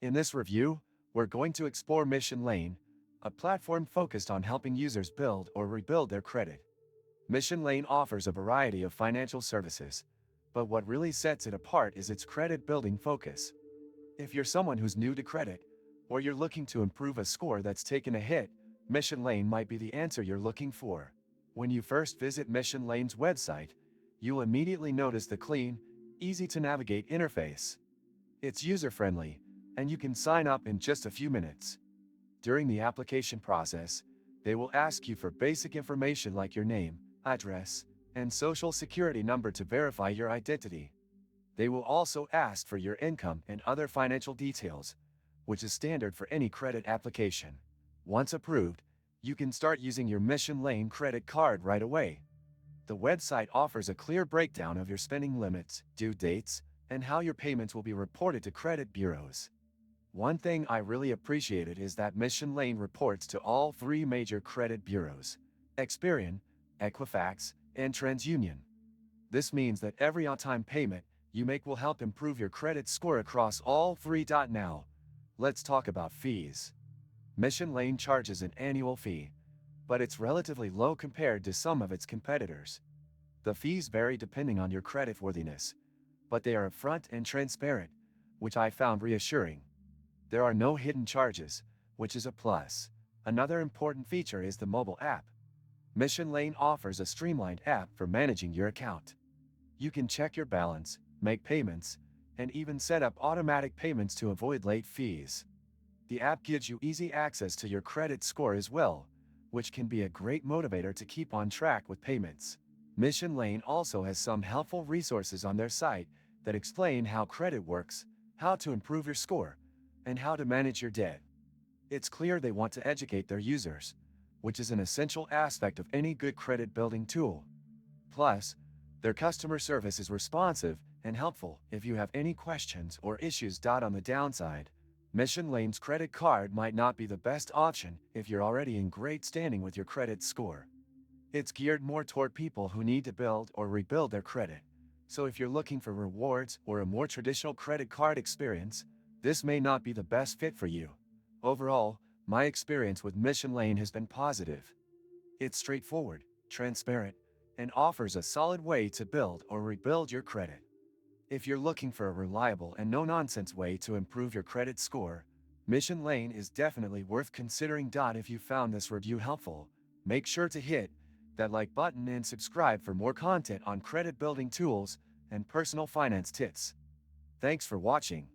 In this review, we're going to explore Mission Lane, a platform focused on helping users build or rebuild their credit. Mission Lane offers a variety of financial services, but what really sets it apart is its credit building focus. If you're someone who's new to credit, or you're looking to improve a score that's taken a hit, Mission Lane might be the answer you're looking for. When you first visit Mission Lane's website, you'll immediately notice the clean, easy-to-navigate interface. It's user-friendly, and you can sign up in just a few minutes. During the application process, they will ask you for basic information like your name, address, and social security number to verify your identity. They will also ask for your income and other financial details, which is standard for any credit application. Once approved, you can start using your Mission Lane credit card right away. The website offers a clear breakdown of your spending limits, due dates, and how your payments will be reported to credit bureaus. One thing I really appreciated is that Mission Lane reports to all three major credit bureaus: Experian, Equifax, and TransUnion. This means that every on-time payment you make will help improve your credit score across all three. Now, let's talk about fees. Mission Lane charges an annual fee, but it's relatively low compared to some of its competitors. The fees vary depending on your creditworthiness, but they are upfront and transparent, which I found reassuring. There are no hidden charges, which is a plus. Another important feature is the mobile app. Mission Lane offers a streamlined app for managing your account. You can check your balance, make payments, and even set up automatic payments to avoid late fees. The app gives you easy access to your credit score as well, which can be a great motivator to keep on track with payments. Mission Lane also has some helpful resources on their site that explain how credit works, how to improve your score, and how to manage your debt. It's clear they want to educate their users, which is an essential aspect of any good credit building tool. Plus, their customer service is responsive and helpful if you have any questions or issues. On the downside, Mission Lane's credit card might not be the best option if you're already in great standing with your credit score. It's geared more toward people who need to build or rebuild their credit. So if you're looking for rewards or a more traditional credit card experience, this may not be the best fit for you. Overall, my experience with Mission Lane has been positive. It's straightforward, transparent, and offers a solid way to build or rebuild your credit. If you're looking for a reliable and no-nonsense way to improve your credit score, Mission Lane is definitely worth considering. If you found this review helpful, make sure to hit that like button and subscribe for more content on credit building tools and personal finance tips. Thanks for watching.